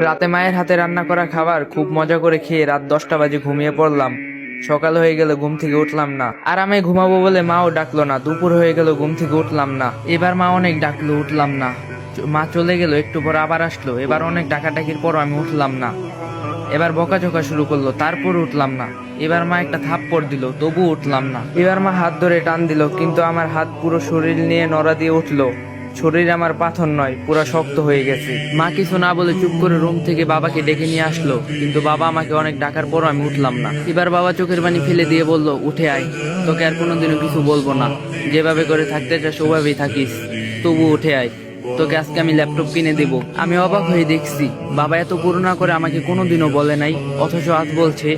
রাতে মায়ের হাতে রান্না করা খাবার খুব মজা করে খেয়ে রাত 10টা বাজে ঘুমিয়ে পড়লাম। সকাল হয়ে গেল, ঘুম থেকে উঠলাম না। আরামে ঘুমাবো বলে মাও ডাকলো না। দুপুর হয়ে গেল, ঘুম থেকে উঠলাম না। এবার মা অনেক ডাকলো, উঠলাম না। মা চলে গেল, একটু পর আবার আসলো। এবার অনেক ডাকাডাকির পর আমি উঠলাম না। এবার বকাঝকা শুরু করলো, তারপর উঠলাম না। এবার মা একটা থাপ্পড় দিল, তবু উঠলাম না। এবার মা হাত ধরে টান দিল, কিন্তু আমার হাত পুরো শরীর নিয়ে নড়া দিয়ে উঠলো। শরীর আমার পাথর নয়, পুরো শক্ত হয়ে গেছে। মা কিছু না বলে চুপ করে রুম থেকে বাবাকে ডেকে নিয়ে আসলো, কিন্তু বাবা আমাকে অনেক ডাকার পরও আমি উঠলাম না। এবার বাবা চোখের পানি ফেলে দিয়ে বলল, উঠে আয়, তোকে আর কোনোদিনও কিছু বলবো না। যেভাবে করে থাকতে চাস ওভাবেই থাকিস, তবু উঠে আয়, তোকে আজকে আমি ল্যাপটপ কিনে দেব। আমি অবাক হয়ে দেখছি বাবা এত করুণা করে আমাকে কোনোদিনও বলে নাই, অথচ আজ বলছে।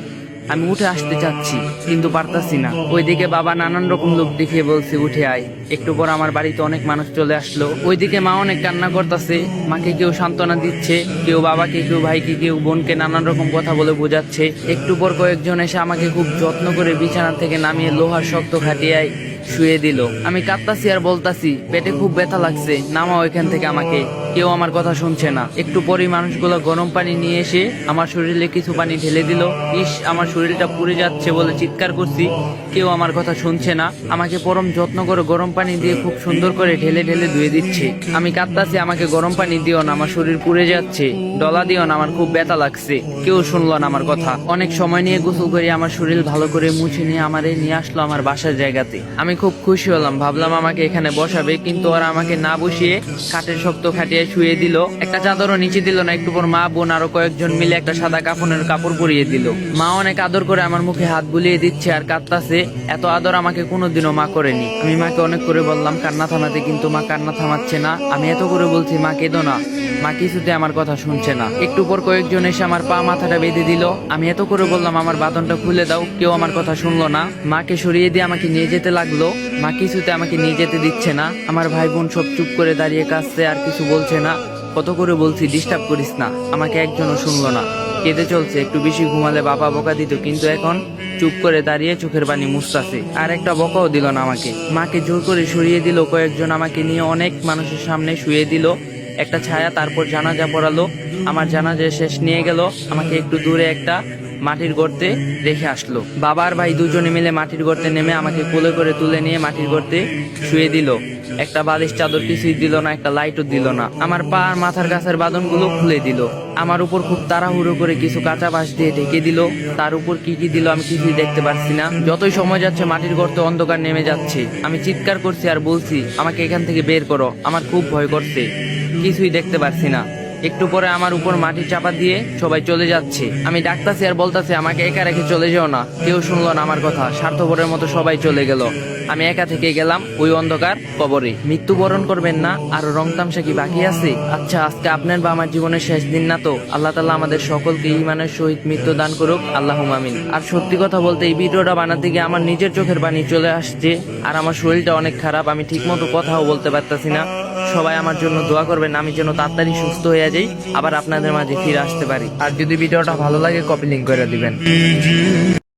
আমি উঠে আসতে চাচ্ছি, কিন্তু পারতাছি না। ওইদিকে বাবা নানান রকম লোক দেখিয়ে বলছে, উঠে আয়। একটু পর আমার বাড়িতে অনেক মানুষ চলে আসলো। ওইদিকে মা অনেক কান্না করতেছে। মাকে কেউ সান্ত্বনা দিচ্ছে, কেউ বাবাকে, কেউ ভাইকে, কেউ বোনকে নানান রকম কথা বলে বোঝাচ্ছে। একটু পর কয়েকজন এসে আমাকে খুব যত্ন করে বিছানা থেকে নামিয়ে লোহার শক্ত খাটিয়ায় শুয়ে দিল। আমি কাঁদতাছি আর বলতাছি, পেটে খুব ব্যথা লাগছে, নামাও এখান থেকে আমাকে। কেউ আমার কথা শুনছে না। একটু পরেই মানুষগুলো গরম পানি নিয়ে এসে আমার শরীরে কিছু পানি ঢেলে দিল। ইস, আমার শরীরটা পুড়ে যাচ্ছে বলে চিৎকার করছি, কেউ আমার কথা শুনছে না। আমাকে পরম যত্ন করে গরম পানি দিয়ে খুব সুন্দর করে ঢেলে ঢেলে ধুয়ে দিচ্ছে। আমি কাঁদতাছি, আমাকে গরম পানি দিও না, আমার শরীর পুড়ে যাচ্ছে, ডলা দিও না, আমার খুব ব্যথা লাগছে। কেউ শুনলো না আমার কথা। অনেক সময় নিয়ে গোসল করে আমার শরীর ভালো করে মুছে নিয়ে আমারে নিয়ে আসলো আমার বাসার জায়গাতে। আমি খুব খুশি হলাম, ভাবলাম আমাকে এখানে বসাবে, কিন্তু ওরা আমাকে না বসিয়ে কাঠের শক্ত খাটিয়ে শুয়ে দিল। একটা চাদরও নিচে দিল না। একটু পর মা, বোন আরো কয়েকজন মিলে একটা সাদা কাফনের কাপড় পরিয়ে দিল। মা অনেক আদর করে আমার মুখে হাত বুলিয়ে দিচ্ছে আর কাঁদতাছে। এত আদর আমাকে কোনোদিনও মা করেনি। আমি মাকে অনেক করে বললাম কান্না থামাতে, কিন্তু মা কান্না থামাচ্ছে না। আমি এত করে বলছি, মা কেঁদো না, মা কিছুতে আমার কথা শুনছে না। একটু পর কয়েকজন এসে আমার পা মাথাটা বেঁধে দিল। আমি এত করে বললাম আমার বাঁধনটা খুলে দাও, কেউ আমার কথা শুনলো না। মাকে সরিয়ে দিয়ে আমাকে নিয়ে যেতে লাগলো। মা কিছুতে আমাকে নিয়ে যেতে দিচ্ছে না। আমার ভাই বোন সব চুপ করে দাঁড়িয়ে কাঁদছে, আর কিছু বলছে না। কত করে বলছি ডিস্টার্ব করিস না, আমাকে একজনও শুনলো না। কেঁদে চলছে, একটু বেশি ঘুমালে বাবা বকা দিত, কিন্তু এখন চুপ করে দাঁড়িয়ে চোখের পানি মুছতাছে। আর একটা বকাও দিল না আমাকে। মাকে জোর করে সরিয়ে দিল কয়েকজন, আমাকে নিয়ে অনেক মানুষের সামনে শুয়ে দিল একটা ছায়া। তারপর জানাজা পড়ালো। আমার জানাজা শেষ নিয়ে গেল, আমাকে একটু দূরে একটা মাটির গর্তে রেখে আসলো। বাবা আর ভাই দুজনে মিলে মাটির গর্তে নেমে আমাকে কোলে করে তুলে নিয়ে মাটির গর্তে শুয়ে দিল। একটা বালিশ চাদর কিছুই দিল না, একটা লাইটও দিল না। আমার পা আর মাথার কাছের বাঁধনগুলো খুলে দিল। আমার উপর খুব তাড়াহুড়ো করে কিছু কাঁচা বাঁশ দিয়ে ঢেকে দিল। তার উপর কি কি দিল আমি কিছুই দেখতে পারছি না। যতই সময় যাচ্ছে মাটির গর্তে অন্ধকার নেমে যাচ্ছে। আমি চিৎকার করছি আর বলছি, আমাকে এখান থেকে বের করো, আমার খুব ভয় করছে, কিছুই দেখতে পারছি না। একটু পরে আমার উপর মাটি চাপা দিয়ে সবাই চলে যাচ্ছে। আমি ডাকতাছি আর বলতাছি, আমাকে একা রেখে চলে যেও না। কেউ শুনলো না আমার কথা। স্বার্থপরের মতো সবাই চলে গেল। আমি একা থেকে গেলাম ওই অন্ধকার কবরে। মৃত্যুবরণ করবেন না, আর রং তামসা কি বাকি আছে? আচ্ছা, আজকে আপনার বা আমার জীবনের শেষ দিন না তো? আল্লাহ তাআলা আমাদের সকলকে ঈমানের সহিত মৃত্যু দান করুক, আল্লাহুম্মা আমিন। আর সত্যি কথা বলতে এই ভিডিওটা বানাতে গিয়ে আমার নিজের চোখের পানি চলে আসছে, আর আমার শরীরটা অনেক খারাপ। আমি ঠিকমতো কথাও বলতে পারতাছি না। সবাই আমার জন্য দোয়া করবেন, আমি যেন তাড়াতাড়ি সুস্থ হয়ে যাই, আবার আপনাদের মাঝে ফিরে আসতে পারি। আর যদি ভিডিওটা ভালো লাগে, কপি লিংক করে দিবেন।